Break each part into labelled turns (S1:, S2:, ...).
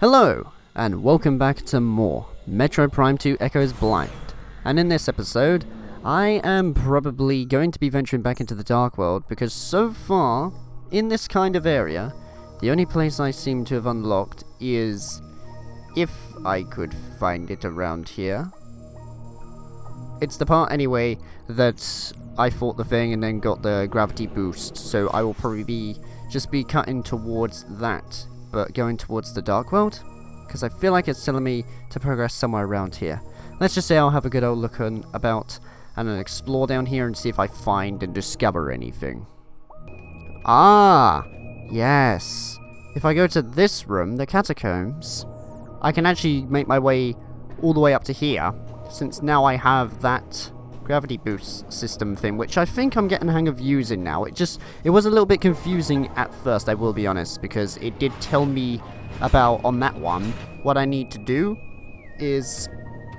S1: Hello, and welcome back to more Metroid Prime 2 Echoes Blind. And in this episode, I am probably going to be venturing back into the Dark World, because so far, in this kind of area, the only place I seem to have unlocked is, if I could find it around here, it's the part anyway that I fought the thing and then got the gravity boost, so I will probably just be cutting towards that, but going towards the Dark World, because I feel like it's telling me to progress somewhere around here. Let's just say I'll have a good old look about and then explore down here and see if I find and discover anything. Ah, yes. If I go to this room, the catacombs, I can actually make my way all the way up to here, since now I have that gravity boost system thing, which I think I'm getting the hang of using now. It was a little bit confusing at first, I will be honest, because it did tell me about, on that one, what I need to do is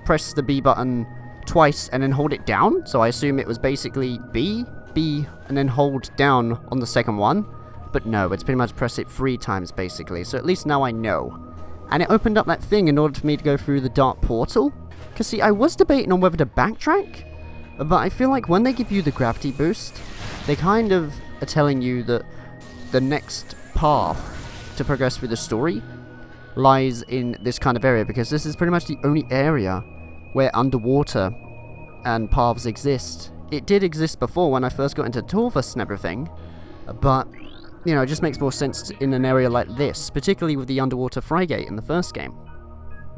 S1: press the B button twice and then hold it down. So I assume it was basically B, and then hold down on the second one. But no, it's pretty much press it 3 times basically, so at least now I know. And it opened up that thing in order for me to go through the dark portal. Because see, I was debating on whether to backtrack, but I feel like when they give you the gravity boost, they kind of are telling you that the next path to progress through the story lies in this kind of area, because this is pretty much the only area where underwater and paths exist. It did exist before when I first got into Torvus and everything, but, you know, it just makes more sense in an area like this, particularly with the underwater Frygate in the first game.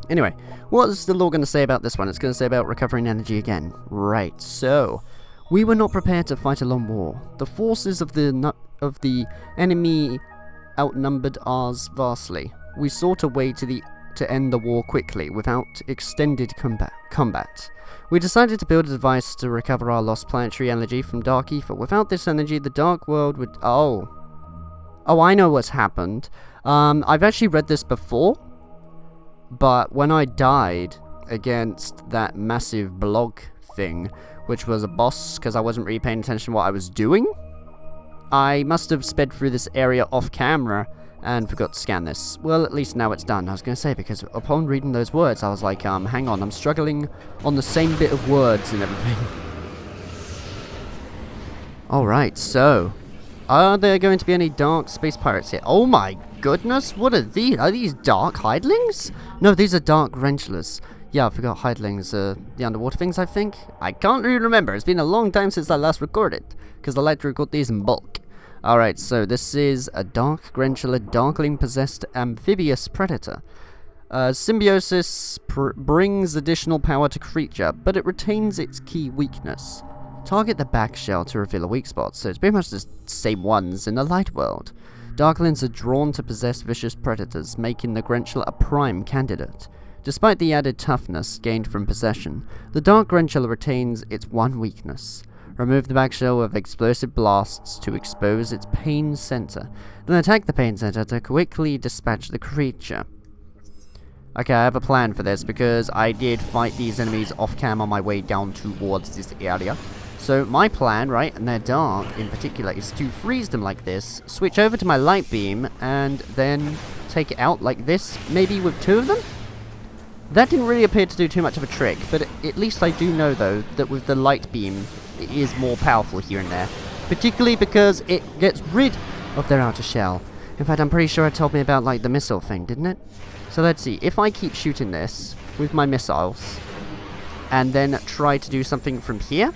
S1: Anyway, what is the law going to say about this one? It's going to say about recovering energy again. Right, so, we were not prepared to fight a long war. The forces of the enemy outnumbered ours vastly. We sought a way to end the war quickly, without extended combat. We decided to build a device to recover our lost planetary energy from Dark Ether. Without this energy, the Dark World would... Oh, I know what's happened. I've actually read this before, but when I died against that massive blog thing, which was a boss because I wasn't really paying attention to what I was doing, I must have sped through this area off camera and forgot to scan this. Well, at least now it's done. I was going to say, because upon reading those words, I was like, hang on, I'm struggling on the same bit of words and everything. Alright, so, are there going to be any dark space pirates here? Oh my goodness, what are these? Are these dark hidlings? No, these are dark wrenchlers. Yeah, I forgot hidlings are the underwater things, I think. I can't really remember. It's been a long time since I last recorded, because I like to record these in bulk. Alright, so this is a dark wrenchler, darkling possessed amphibious predator. Symbiosis brings additional power to creature, but it retains its key weakness. Target the back shell to reveal a weak spot, so it's pretty much the same ones in the light world. Darklings are drawn to possess vicious predators, making the Grenchler a prime candidate. Despite the added toughness gained from possession, the Dark Grenchler retains its one weakness. Remove the back shell with explosive blasts to expose its pain center, then attack the pain center to quickly dispatch the creature. Okay, I have a plan for this, because I did fight these enemies off-cam on my way down towards this area. So my plan, right, and they're dark in particular, is to freeze them like this, switch over to my light beam, and then take it out like this, maybe with 2 of them? That didn't really appear to do too much of a trick, but at least I do know, though, that with the light beam, it is more powerful here and there. Particularly because it gets rid of their outer shell. In fact, I'm pretty sure it told me about, like, the missile thing, didn't it? So let's see, if I keep shooting this with my missiles, and then try to do something from here,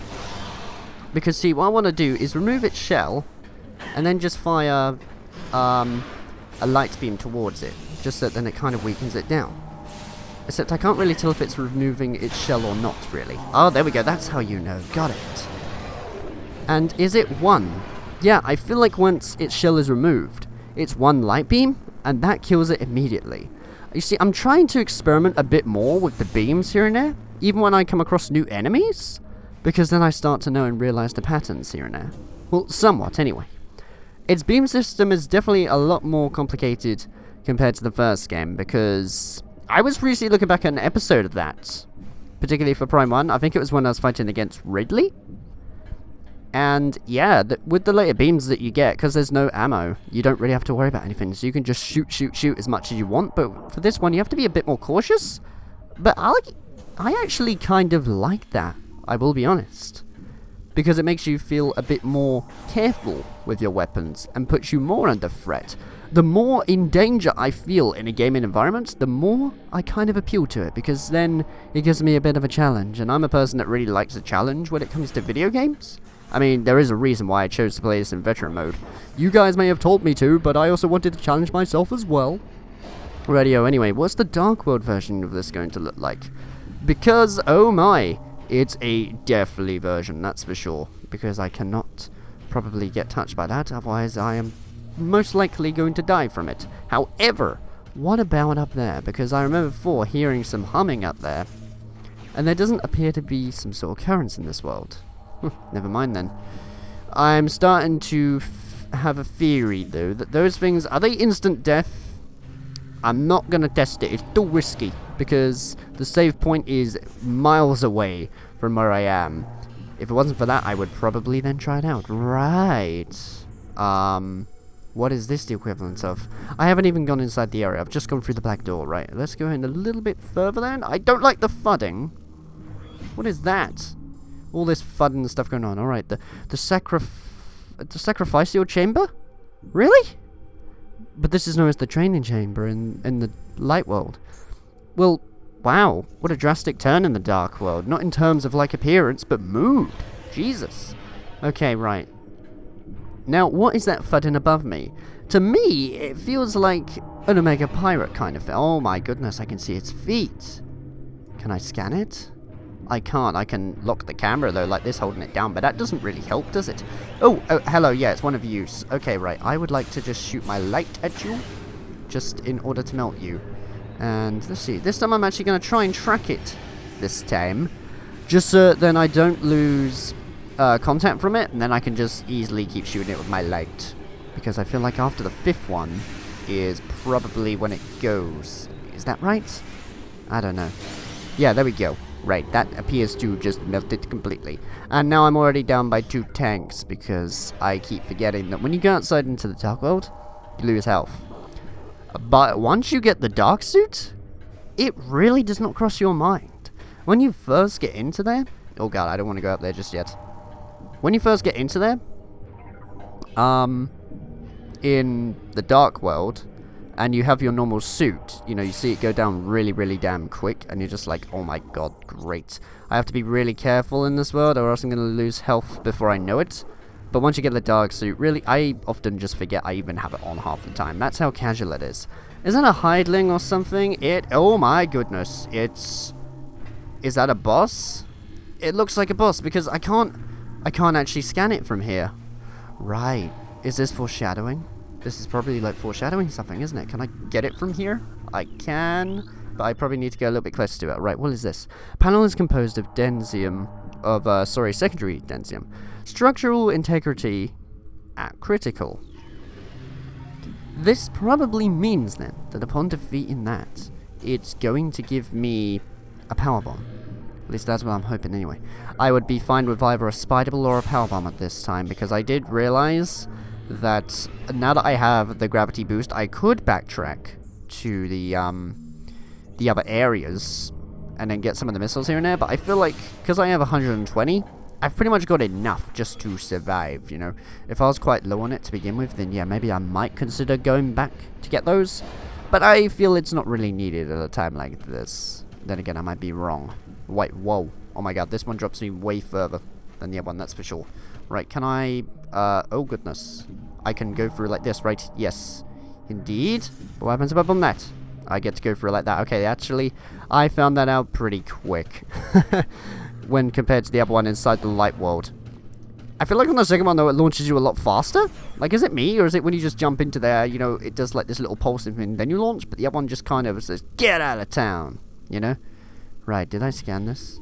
S1: because see, what I want to do is remove its shell, and then just fire a light beam towards it, just so then it kind of weakens it down. Except I can't really tell if it's removing its shell or not, really. Oh, there we go, that's how you know, got it. And is it 1? Yeah, I feel like once its shell is removed, it's 1 light beam, and that kills it immediately. You see, I'm trying to experiment a bit more with the beams here and there, even when I come across new enemies, because then I start to know and realize the patterns here and there. Well, somewhat, anyway. Its beam system is definitely a lot more complicated compared to the first game, because I was recently looking back at an episode of that, particularly for Prime 1. I think it was when I was fighting against Ridley. And yeah, with the later beams that you get, because there's no ammo, you don't really have to worry about anything. So you can just shoot as much as you want. But for this one, you have to be a bit more cautious. But I actually kind of like that, I will be honest. Because it makes you feel a bit more careful with your weapons and puts you more under threat. The more in danger I feel in a gaming environment, the more I kind of appeal to it, because then it gives me a bit of a challenge, and I'm a person that really likes a challenge when it comes to video games. I mean, there is a reason why I chose to play this in veteran mode. You guys may have told me to, but I also wanted to challenge myself as well. Radio, anyway, what's the Dark World version of this going to look like? Because, oh my, it's a deathly version, that's for sure, because I cannot probably get touched by that, otherwise I am most likely going to die from it. However, what about up there? Because I remember before hearing some humming up there, and there doesn't appear to be some sort of currents in this world. Never mind then. I'm starting to have a theory though, that those things, are they instant death? I'm not gonna test it, it's too risky, because the save point is miles away from where I am. If it wasn't for that, I would probably then try it out. Right. What is this the equivalent of? I haven't even gone inside the area. I've just gone through the back door. Right, let's go in a little bit further then. I don't like the fudding. What is that? All this fudding stuff going on. Alright, the sacrificial chamber? Really? But this is known as the training chamber in the light world. Well, wow. What a drastic turn in the dark world. Not in terms of, like, appearance, but mood. Jesus. Okay, right. Now, what is that thudding above me? To me, it feels like an Omega Pirate kind of thing. Oh my goodness, I can see its feet. Can I scan it? I can't. I can lock the camera, though, like this, holding it down, but that doesn't really help, does it? Oh, hello, yeah, it's one of you. Okay, right, I would like to just shoot my light at you, just in order to melt you. And, let's see, this time I'm actually going to try and track it this time, just so then I don't lose contact from it, and then I can just easily keep shooting it with my light, because I feel like after the 5th one is probably when it goes. Is that right? I don't know. Yeah, there we go. Right, that appears to just melt it completely. And now I'm already down by 2 tanks, because I keep forgetting that when you go outside into the dark world, you lose health. But once you get the dark suit, it really does not cross your mind. When you first get into there, oh god, I don't want to go up there just yet. When you first get into there, in the dark world, and you have your normal suit, you know, you see it go down really, really damn quick, and you're just like, oh my god, great. I have to be really careful in this world, or else I'm going to lose health before I know it. But once you get the dark suit, really, I often just forget I even have it on half the time. That's how casual it is. Is that a hideling or something? Oh my goodness, is that a boss? It looks like a boss, because I can't actually scan it from here. Right, is this foreshadowing? This is probably like foreshadowing something, isn't it? Can I get it from here? I can, but I probably need to go a little bit closer to it. Right, what is this? Panel is composed of secondary densium. Structural integrity at critical. This probably means then that upon defeating that, it's going to give me a power bomb. At least that's what I'm hoping anyway. I would be fine with either a spider ball or a power bomb at this time, because I did realize that now that I have the gravity boost, I could backtrack to the other areas and then get some of the missiles here and there, but I feel like, because I have 120, I've pretty much got enough just to survive, you know. If I was quite low on it to begin with, then yeah, maybe I might consider going back to get those, but I feel it's not really needed at a time like this. Then again, I might be wrong. Wait, whoa, oh my god, this one drops me way further than the other one, that's for sure. Right, can I, oh goodness, I can go through like this, right? Yes, indeed. What happens if I bomb that? I get to go through like that. Okay, actually, I found that out pretty quick when compared to the other one inside the light world. I feel like on the second one, though, it launches you a lot faster. Like, is it me, or is it when you just jump into there, you know, it does like this little pulsing thing, then you launch, but the other one just kind of says, get out of town, you know? Right, did I scan this?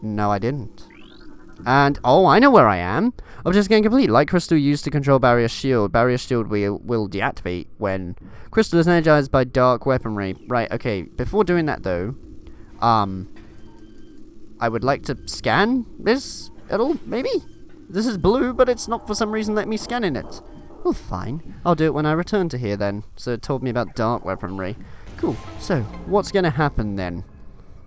S1: No, I didn't. And, oh, I know where I am. Objects getting complete. Light crystal used to control barrier shield. Barrier shield will deactivate when crystal is energized by dark weaponry. Right, okay. Before doing that, though, I would like to scan this at all, maybe? This is blue, but it's not for some reason letting me scan in it. Well, fine. I'll do it when I return to here then. So it told me about dark weaponry. Cool. So, what's going to happen then?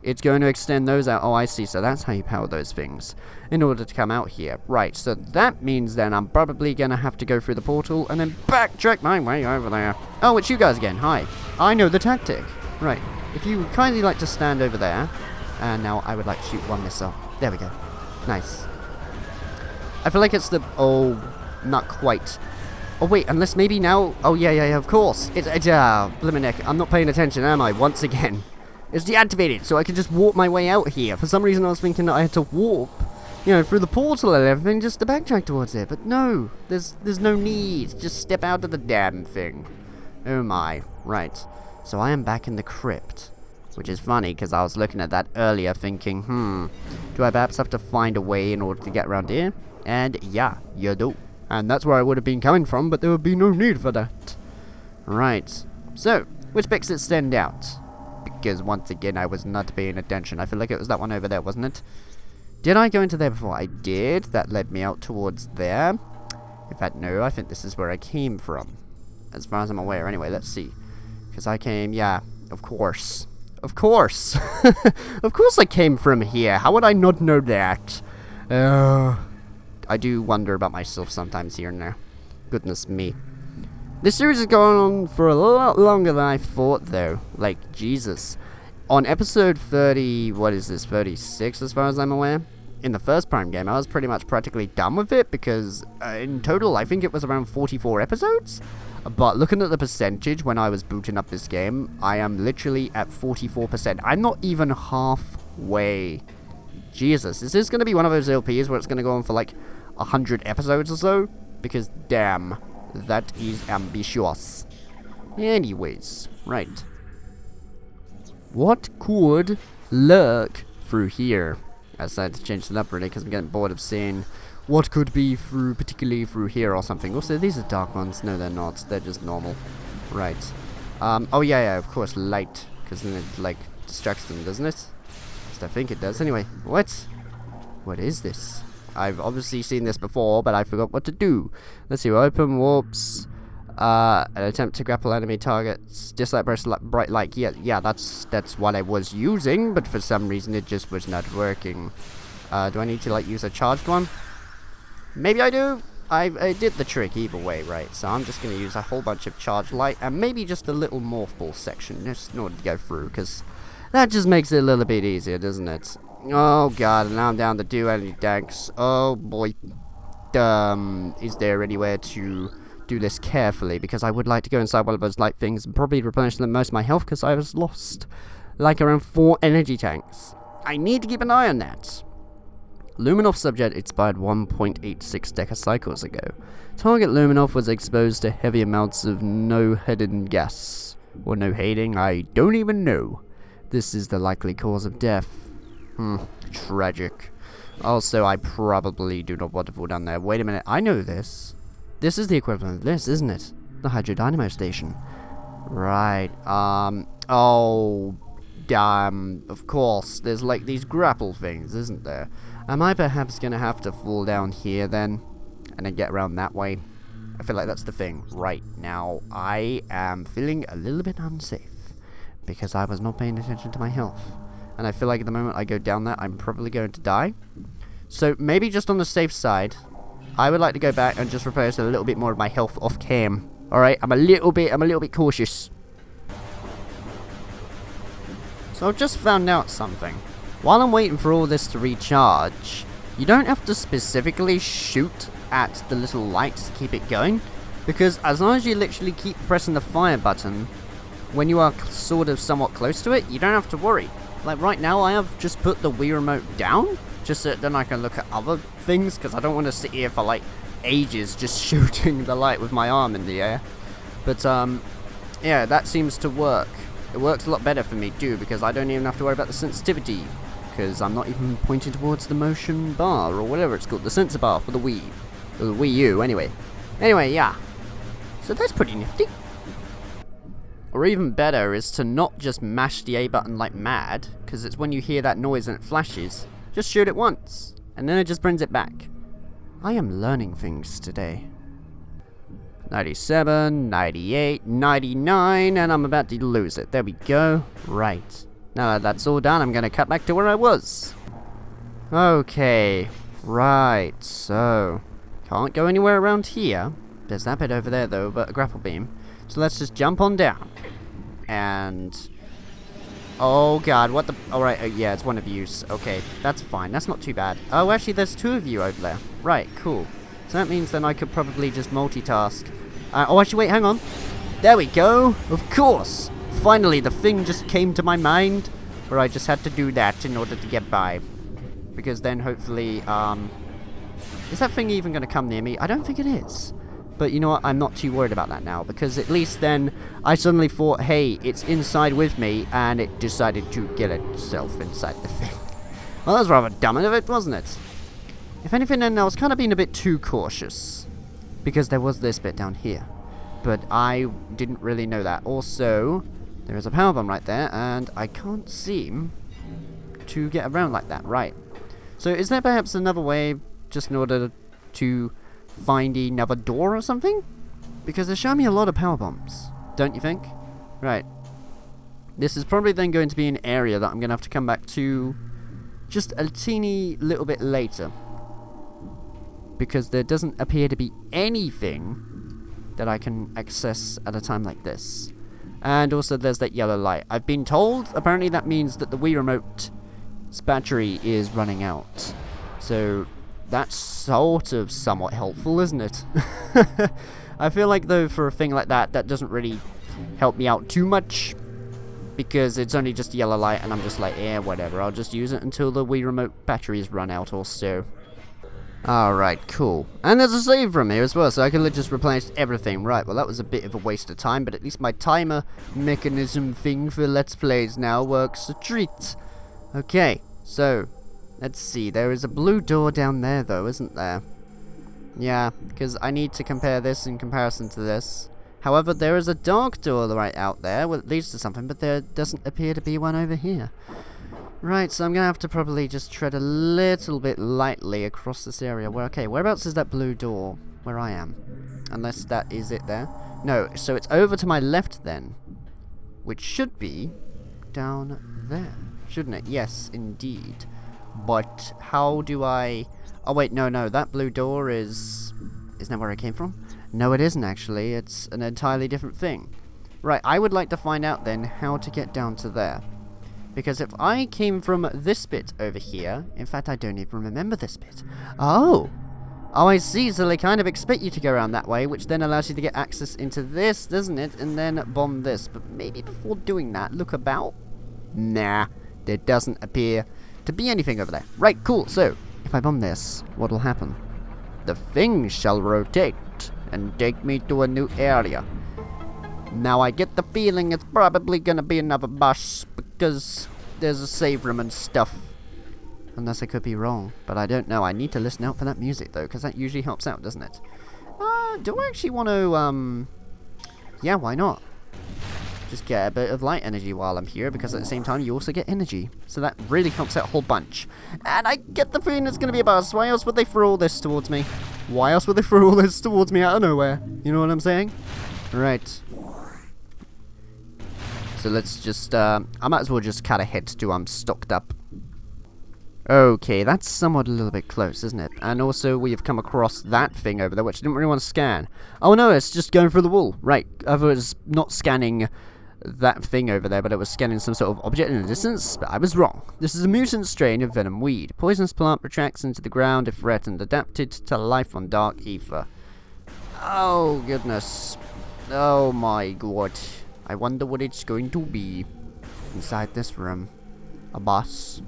S1: It's going to extend those out. Oh, I see. So that's how you power those things in order to come out here. Right. So that means then I'm probably going to have to go through the portal and then backtrack my way over there. Oh, it's you guys again. Hi. I know the tactic. Right. If you would kindly like to stand over there. And now I would like to shoot one missile. There we go. Nice. I feel like it's the... Oh, not quite. Oh, wait. Unless maybe now... Oh, yeah, of course. It's Bliminick. I'm not paying attention, am I? Once again. It's deactivated, so I can just warp my way out here. For some reason I was thinking that I had to warp, you know, through the portal and everything just to backtrack towards it. But no, there's no need. Just step out of the damn thing. Oh my. Right. So I am back in the crypt. Which is funny, because I was looking at that earlier thinking, do I perhaps have to find a way in order to get around here? And yeah, you do. And that's where I would have been coming from, but there would be no need for that. Right. So, which bits extend out? Because once again I was not paying attention. I feel like it was that one over there, wasn't it? Did I go into there before? I did. That led me out towards there. In fact, no, I think this is where I came from. As far as I'm aware, anyway, let's see. Because I came, yeah, of course. Of course! Of course I came from here. How would I not know that? I do wonder about myself sometimes here and there. Goodness me. This series is going on for a lot longer than I thought, though. Like, Jesus. On episode 30, what is this, 36 as far as I'm aware? In the first Prime game, I was pretty much practically done with it, because in total, I think it was around 44 episodes? But looking at the percentage when I was booting up this game, I am literally at 44%. I'm not even halfway. Jesus, is this going to be one of those LPs where it's going to go on for like 100 episodes or so? Because, damn. That is ambitious. Anyways, right. What could lurk through here? I decided to change it up really because I'm getting bored of seeing what could be through, particularly through here or something. Also, these are dark ones. No, they're not. They're just normal. Right. Oh yeah, of course, light. Because then it, like, distracts them, doesn't it? At least I think it does. Anyway, what? What is this? I've obviously seen this before, but I forgot what to do. Let's see, open warps, an attempt to grapple enemy targets, dislike bright light. Yeah, that's what I was using, but for some reason it just was not working. Do I need to, like, use a charged one? Maybe I do. I did the trick either way, right? So I'm just going to use a whole bunch of charged light, and maybe just a little morph ball section, just in order to go through, because that just makes it a little bit easier, doesn't it? Oh god, and now I'm down to 2 energy tanks. Oh boy. Is there anywhere to do this carefully? Because I would like to go inside one of those light things and probably replenish most of my health because I was lost. Like around 4 energy tanks. I need to keep an eye on that. Luminov subject expired 1.86 decacycles ago. Target Luminov was exposed to heavy amounts of no-heading gas. Or no-hating, I don't even know. This is the likely cause of death. Tragic. Also, I probably do not want to fall down there. Wait a minute, I know this. This is the equivalent of this, isn't it? The hydrodynamo station. Right, oh, damn, of course. There's like these grapple things, isn't there? Am I perhaps gonna have to fall down here then? And then get around that way? I feel like that's the thing. Right, now, I am feeling a little bit unsafe. Because I was not paying attention to my health. And I feel like at the moment I go down there, I'm probably going to die. So maybe just on the safe side, I would like to go back and just replace a little bit more of my health off cam. Alright, I'm a little bit cautious. So I've just found out something. While I'm waiting for all this to recharge, you don't have to specifically shoot at the little lights to keep it going. Because as long as you literally keep pressing the fire button, when you are sort of somewhat close to it, you don't have to worry. Like right now, I have just put the Wii remote down, just so then I can look at other things, because I don't want to sit here for like ages just shooting the light with my arm in the air. But yeah, that seems to work. It works a lot better for me too, because I don't even have to worry about the sensitivity, because I'm not even pointing towards the motion bar, or whatever it's called, the sensor bar for the Wii. Or the Wii U, anyway. Anyway, yeah. So that's pretty nifty. Or even better is to not just mash the A button like mad, because it's when you hear that noise and it flashes, just shoot it once, and then it just brings it back. I am learning things today. 97, 98, 99, and I'm about to lose it. There we go. Right. Now that that's all done, I'm going to cut back to where I was. Okay. Right. So, can't go anywhere around here. There's that bit over there, though, but a grapple beam. So let's just jump on down. And... oh, God. What the... alright, yeah, it's one of you. Okay, that's fine. That's not too bad. Oh, actually, there's two of you over there. Right, cool. So that means then I could probably just multitask. Oh, actually, wait, hang on. There we go. Of course. Finally, the thing just came to my mind where I just had to do that in order to get by. Because then, hopefully, is that thing even going to come near me? I don't think it is. But you know what? I'm not too worried about that now. Because at least then, I suddenly thought, hey, it's inside with me. And it decided to get itself inside the thing. Well, that was rather dumb of it, wasn't it? If anything, then I was kind of being a bit too cautious. Because there was this bit down here. But I didn't really know that. Also, there is a power bomb right there, and I can't seem to get around like that. Right. So is there perhaps another way, just in order to find another door or something? Because they're showing me a lot of power bombs. Don't you think? Right. This is probably then going to be an area that I'm going to have to come back to just a teeny little bit later. Because there doesn't appear to be anything that I can access at a time like this. And also there's that yellow light. I've been told, apparently that means that the Wii Remote's battery is running out. So that's sort of somewhat helpful, isn't it? I feel like though for a thing like that, that doesn't really help me out too much. Because it's only just a yellow light and I'm just like, yeah, whatever. I'll just use it until the Wii Remote batteries run out or so. Alright, cool. And there's a save room here as well, so I can just replenish everything. Right, well that was a bit of a waste of time, but at least my timer mechanism thing for Let's Plays now works a treat. Okay, so, let's see. There is a blue door down there though, isn't there? Yeah, because I need to compare this in comparison to this. However, there is a dark door right out there, well, it leads to something, but there doesn't appear to be one over here. Right, so I'm going to have to probably just tread a little bit lightly across this area. Okay, whereabouts is that blue door? Where I am. Unless that is it there. No, so it's over to my left then. Which should be down there. Shouldn't it? Yes, indeed. But how do I... oh, wait, no. That blue door is... isn't that where I came from? No, it isn't actually. It's an entirely different thing. Right, I would like to find out then how to get down to there. Because if I came from this bit over here... in fact, I don't even remember this bit. Oh! Oh, I see. So they kind of expect you to go around that way, which then allows you to get access into this, doesn't it? And then bomb this. But maybe before doing that, look about. Nah, there doesn't appear to be anything over there. Right, cool. So, if I bomb this, what'll happen? The thing shall rotate and take me to a new area. Now, I get the feeling it's probably gonna be another boss, because there's a save room and stuff. Unless I could be wrong, but I don't know. I need to listen out for that music, though, because that usually helps out, doesn't it? Do I actually want to, yeah, why not? Just get a bit of light energy while I'm here, because at the same time, you also get energy. So that really helps out a whole bunch. And I get the feeling it's gonna be a boss. Why else would they throw all this towards me? Why else would they throw all this towards me out of nowhere? You know what I'm saying? Right. So let's just, I might as well just cut ahead to I'm stocked up. Okay, that's somewhat a little bit close, isn't it? And also, we have come across that thing over there, which I didn't really want to scan. Oh no, it's just going through the wall. Right, I was not scanning that thing over there, but it was scanning some sort of object in the distance, but I was wrong. This is a mutant strain of venom weed. Poisonous plant retracts into the ground if threatened, adapted to life on dark ether. Oh, goodness. Oh my god. I wonder what it's going to be inside this room. A boss?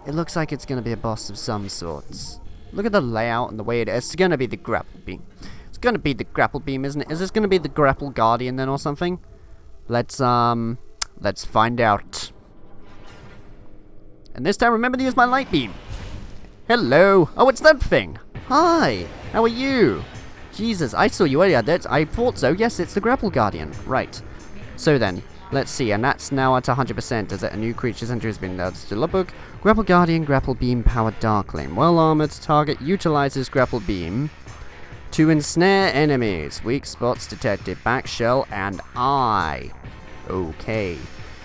S1: It looks like it's going to be a boss of some sorts. Look at the layout and the way it is. It's going to be the grapple beam. It's going to be the grapple beam, isn't it? Is this going to be the grapple guardian then or something? Let's find out. And this time, remember to use my light beam. Hello. Oh, it's that thing. Hi. How are you? Jesus, I saw you earlier. I thought so. Yes, it's the grapple guardian. Right. So then, Let's see, and that's now at 100%. Is it a new creature's entry has been added to the logbook? Grapple Guardian, Grapple Beam, Powered Darkling. Well-armored target utilizes Grapple Beam to ensnare enemies. Weak spots detected. Back shell and eye. Okay.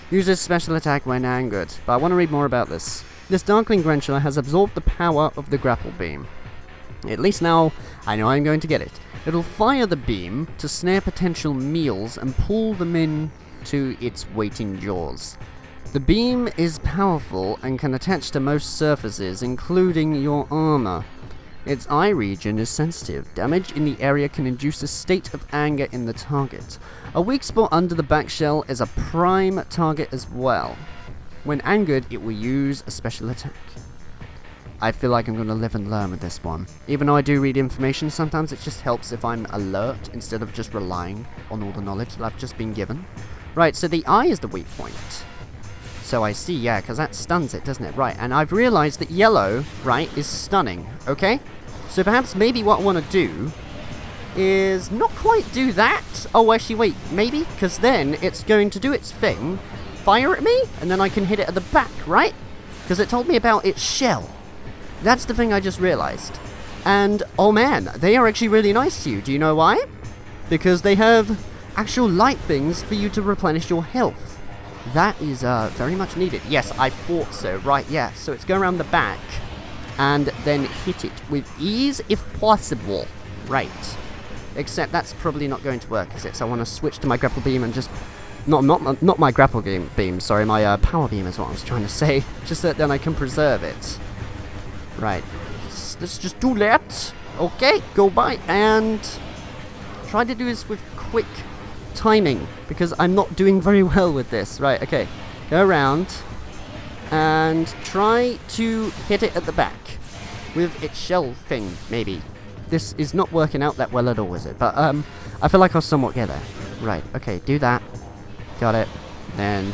S1: Uses special attack when angered. But I want to read more about this. This Darkling Grantula has absorbed the power of the Grapple Beam. At least now, I know I'm going to get it. It'll fire the beam to snare potential meals and pull them in to its waiting jaws. The beam is powerful and can attach to most surfaces, including your armor. Its eye region is sensitive. Damage in the area can induce a state of anger in the target. A weak spot under the back shell is a prime target as well. When angered, it will use a special attack. I feel like I'm going to live and learn with this one. Even though I do read information, sometimes it just helps if I'm alert instead of just relying on all the knowledge that I've just been given. Right, so the eye is the weak point. So I see, yeah, because that stuns it, doesn't it? Right, and I've realized that yellow, right, is stunning, okay? So perhaps maybe what I want to do is not quite do that. Oh, actually, wait, maybe? Because then it's going to do its thing, fire at me, and then I can hit it at the back, right? Because it told me about its shell. That's the thing I just realized. And, oh man, they are actually really nice to you. Do you know why? Because they have actual light things for you to replenish your health. That is very much needed. Yes, I thought so. Right, yeah. So it's go around the back and then hit it with ease if possible. Right. Except that's probably not going to work, is it? So I want to switch to my grapple beam and just... Not my grapple beam, sorry. My power beam is what I was trying to say. Just so that then I can preserve it. Right. Let's just do that. Okay, go by and try to do this with quick timing, because I'm not doing very well with this. Right, okay. Go around and try to hit it at the back with its shell thing, maybe. This is not working out that well at all, is it? But I feel like I'll somewhat get there. Right, okay, do that. Got it. Then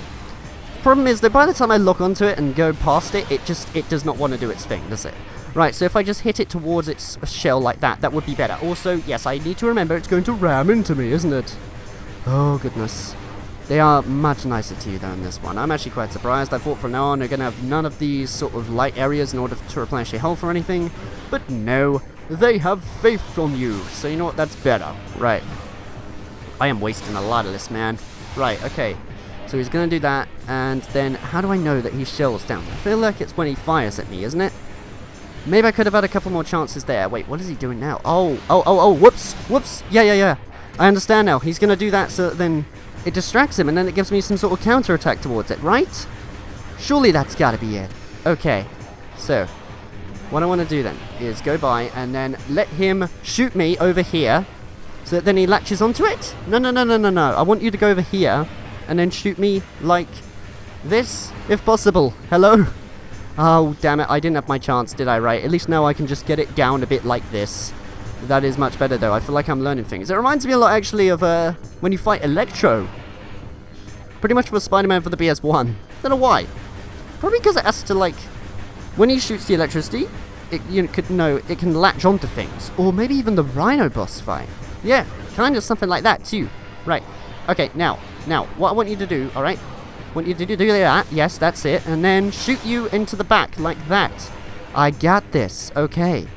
S1: problem is that by the time I lock onto it and go past it, it does not want to do its thing, does it? Right, so if I just hit it towards its shell like that, that would be better. Also, yes, I need to remember it's going to ram into me, isn't it? Oh, goodness. They are much nicer to you, though, in this one. I'm actually quite surprised. I thought from now on they're going to have none of these sort of light areas in order to replenish your health or anything. But no, they have faith on you. So you know what? That's better. Right. I am wasting a lot of this, man. Right, okay. So he's going to do that, and then how do I know that he shells down? I feel like it's when he fires at me, isn't it? Maybe I could have had a couple more chances there. Wait, what is he doing now? Oh, whoops. Yeah. I understand now. He's going to do that so that then it distracts him, and then it gives me some sort of counter-attack towards it, right? Surely that's got to be it. Okay, so what I want to do then is go by and then let him shoot me over here so that then he latches onto it. No. I want you to go over here and then shoot me like this, if possible. Hello? Oh, damn it. I didn't have my chance, did I? Right. At least now I can just get it down a bit like this. That is much better, though. I feel like I'm learning things. It reminds me a lot, actually, of when you fight Electro. Pretty much for Spider-Man for the PS1. Don't know why. Probably because it has to, like... When he shoots the electricity, it can latch onto things. Or maybe even the Rhino boss fight. Yeah, kind of something like that, too. Right. Okay, now, what I want you to do, alright? I want you to do that. Yes, that's it. And then shoot you into the back, like that. I got this. Okay.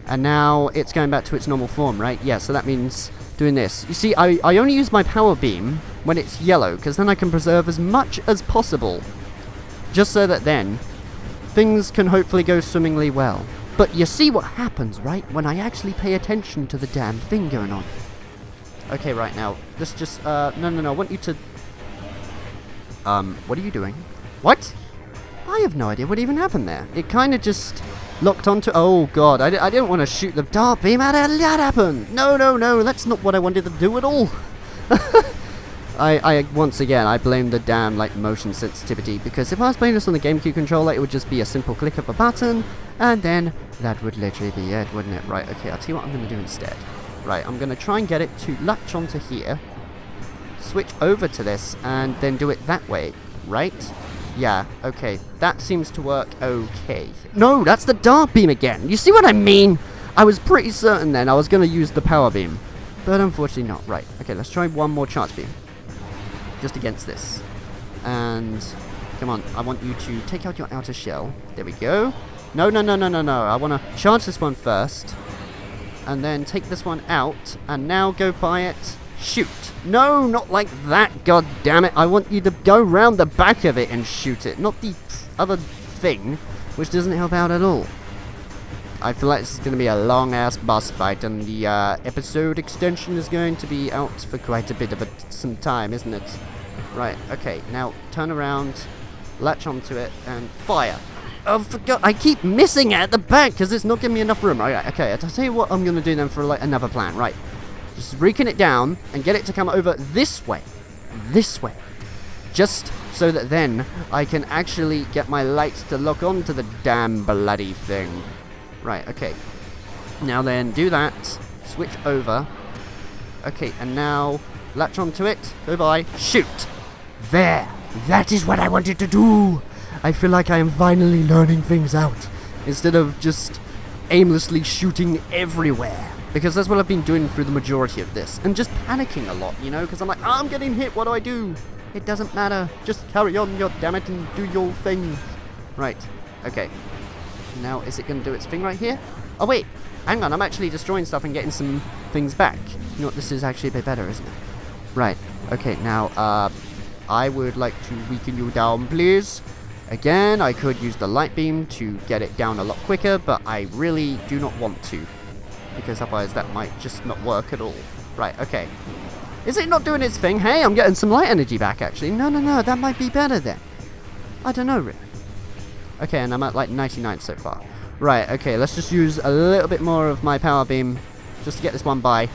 S1: And now it's going back to its normal form, right? Yeah, so that means doing this. You see, I only use my power beam when it's yellow, because then I can preserve as much as possible. Just so that then, things can hopefully go swimmingly well. But you see what happens, right? When I actually pay attention to the damn thing going on. Okay, right now, let's just, no, I want you to... what are you doing? What? I have no idea what even happened there. It kind of just locked onto... Oh, God, I didn't want to shoot the dart beam. How did that happen? No, that's not what I wanted to do at all. Once again, I blame the damn, like, motion sensitivity, because if I was playing this on the GameCube controller, it would just be a simple click of a button, and then that would literally be it, wouldn't it? Right, okay, I'll tell you what I'm going to do instead. Right, I'm going to try and get it to latch onto here, switch over to this, and then do it that way, right? Yeah, okay, that seems to work okay. No, that's the dart beam again! You see what I mean? I was pretty certain then I was going to use the power beam, but unfortunately not. Right, okay, let's try one more charge beam. just against this. And come on, I want you to take out your outer shell. There we go. No. I want to charge this one first. And then take this one out. And now go by it. Shoot. No, not like that, god damn it. I want you to go round the back of it and shoot it. Not the other thing, which doesn't help out at all. I feel like this is going to be a long-ass boss fight, and the episode extension is going to be out for quite a bit of some time, isn't it? Right, okay, now turn around, latch onto it, and fire. Oh, forgot, I keep missing it at the back because it's not giving me enough room. Right, okay, I'll tell you what I'm going to do then for like another plan. Right, just recon it down and get it to come over this way. This way. Just so that then I can actually get my lights to lock onto the damn bloody thing. Right, okay. Now then, do that. Switch over. Okay, and now latch onto it. Go by. Shoot. There. That is what I wanted to do. I feel like I am finally learning things out instead of just aimlessly shooting everywhere. Because that's what I've been doing through the majority of this. And just panicking a lot, you know? Because I'm like, I'm getting hit. What do I do? It doesn't matter. Just carry on, goddammit, and do your thing. Right. Okay. Now, is it going to do its thing right here? Oh, wait. Hang on. I'm actually destroying stuff and getting some things back. You know what? This is actually a bit better, isn't it? Right. Okay. Now, I would like to weaken you down, please. Again, I could use the light beam to get it down a lot quicker, but I really do not want to. Because otherwise that might just not work at all. Right. Okay. Is it not doing its thing? Hey, I'm getting some light energy back, actually. No. That might be better then. I don't know, really. Okay, and I'm at like 99 so far. Right, okay, let's just use a little bit more of my power beam just to get this one by.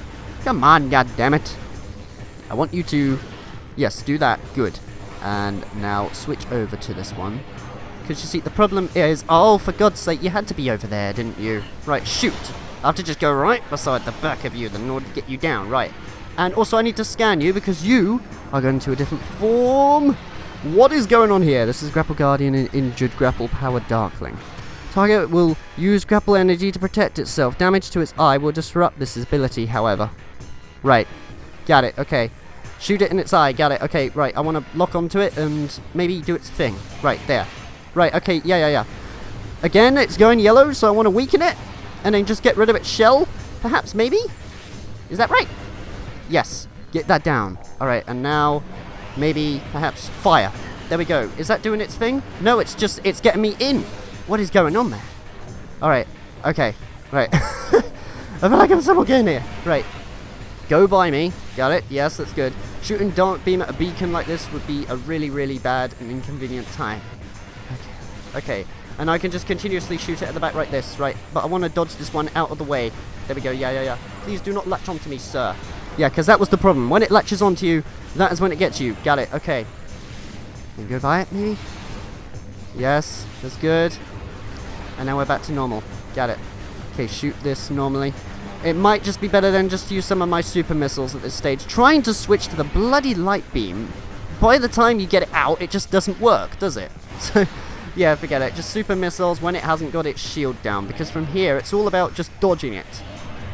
S1: Come on, goddammit. I want you to... Yes, do that. Good. And now switch over to this one. Because you see, the problem is... Oh, for God's sake, you had to be over there, didn't you? Right, shoot. I have to just go right beside the back of you in order to get you down. Right. And also, I need to scan you because you are going to a different form. What is going on here? This is Grapple Guardian and Injured Grapple Powered Darkling. Target will use grapple energy to protect itself. Damage to its eye will disrupt this ability, however. Right. Got it. Okay. Shoot it in its eye. Got it. Okay. Right. I want to lock onto it and maybe do its thing. Right. There. Right. Okay. Yeah. Again, it's going yellow, so I want to weaken it. And then just get rid of its shell. Perhaps, maybe? Is that right? Yes. Get that down. Alright, and now... Maybe, perhaps, fire. There we go. Is that doing its thing? No, it's just, it's getting me in. What is going on there? Alright, okay, right. I feel like I'm someone getting here. Right. Go by me. Got it. Yes, that's good. Shooting dark beam at a beacon like this would be a really, really bad and inconvenient time. Okay. And I can just continuously shoot it at the back like this, right? But I want to dodge this one out of the way. There we go. Yeah. Please do not latch onto me, sir. Yeah, because that was the problem. When it latches onto you, that is when it gets you. Got it. Okay. Can you go by it, maybe? Yes, that's good. And now we're back to normal. Got it. Okay, shoot this normally. It might just be better than just to use some of my super missiles at this stage. Trying to switch to the bloody light beam, by the time you get it out, it just doesn't work, does it? So, yeah, forget it. Just super missiles when it hasn't got its shield down, because from here, it's all about just dodging it.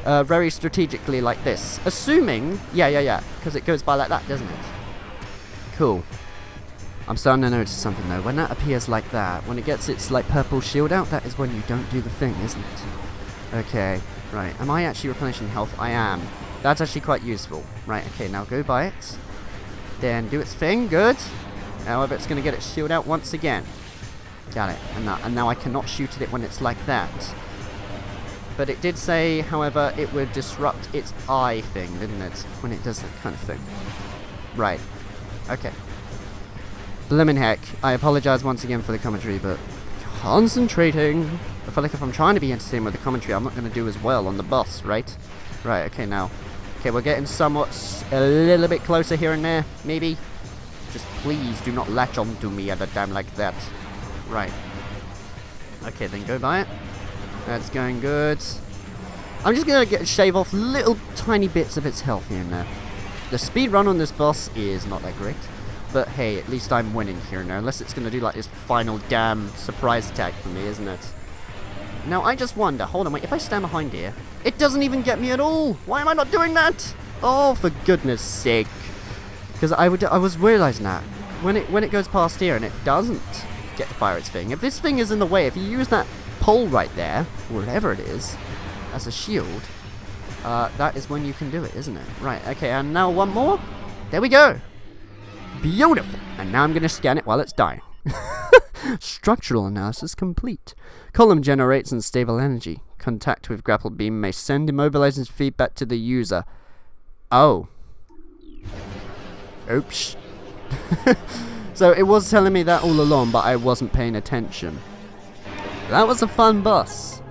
S1: Very strategically like this. Assuming... Yeah. Because it goes by like that, doesn't it? Cool. I'm starting to notice something, though. When that appears like that, when it gets its, like, purple shield out, that is when you don't do the thing, isn't it? Okay. Right. Am I actually replenishing health? I am. That's actually quite useful. Right. Okay, now go by it. Then do its thing. Good. However, it's going to get its shield out once again. Got it. And now I cannot shoot at it when it's like that. But it did say, however, it would disrupt its eye thing, didn't it? When it does that kind of thing. Right. Okay. Blimmin' heck. I apologize once again for the commentary, but... Concentrating. I feel like if I'm trying to be entertaining with the commentary, I'm not going to do as well on the boss, right? Right, okay, now. Okay, we're getting somewhat... a little bit closer here and there, maybe. Just please do not latch onto me at a time like that. Right. Okay, then go by it. That's going good. I'm just going to shave off little tiny bits of its health here and there. The speed run on this boss is not that great. But hey, at least I'm winning here now. Unless it's going to do like this final damn surprise attack for me, isn't it? Now I just wonder, hold on, wait, if I stand behind here, it doesn't even get me at all. Why am I not doing that? Oh, for goodness sake. Because I was realising that when it goes past here and it doesn't get to fire its thing. If this thing is in the way, if you use that pole right there, or whatever it is, as a shield, that is when you can do it, isn't it? Right, okay, and now one more. There we go. Beautiful. And now I'm going to scan it while it's dying. Structural analysis complete. Column generates unstable energy. Contact with grapple beam may send immobilizing feedback to the user. Oh. Oops. So it was telling me that all along, but I wasn't paying attention. That was a fun boss.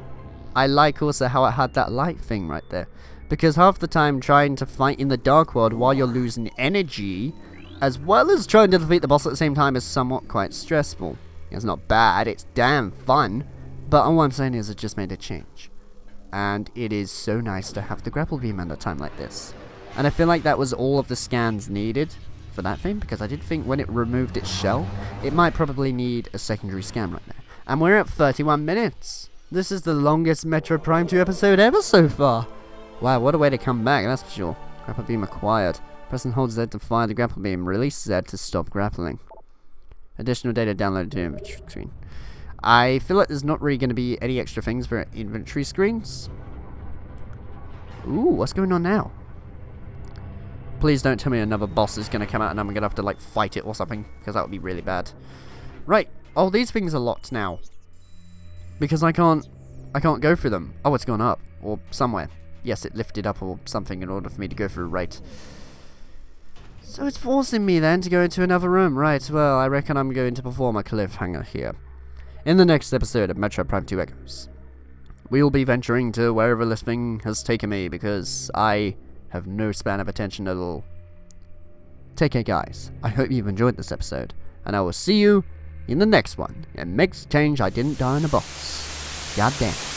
S1: I like also how it had that light thing right there. Because half the time trying to fight in the dark world while you're losing energy, as well as trying to defeat the boss at the same time, is somewhat quite stressful. It's not bad, it's damn fun, but all I'm saying is it just made a change. And it is so nice to have the grapple beam at a time like this. And I feel like that was all of the scans needed for that thing, because I did think when it removed its shell, it might probably need a secondary scan right there. And we're at 31 minutes. This is the longest Metroid Prime 2 episode ever so far. Wow, what a way to come back, that's for sure. Grapple beam acquired. Press and hold Z to fire the grapple beam. Release Z to stop grappling. Additional data downloaded to inventory screen. I feel like there's not really going to be any extra things for inventory screens. Ooh, what's going on now? Please don't tell me another boss is going to come out and I'm going to have to like fight it or something, because that would be really bad. Right. Oh, these things are locked now. Because I can't go through them. Oh, it's gone up. Or somewhere. Yes, it lifted up or something in order for me to go through, right. So it's forcing me then to go into another room. Right, well, I reckon I'm going to perform a cliffhanger here. In the next episode of Metroid Prime 2 Echoes, we will be venturing to wherever this thing has taken me, because I have no span of attention at all. Take care, guys. I hope you've enjoyed this episode, and I will see you in the next one. It makes change I didn't die in a box. God damn.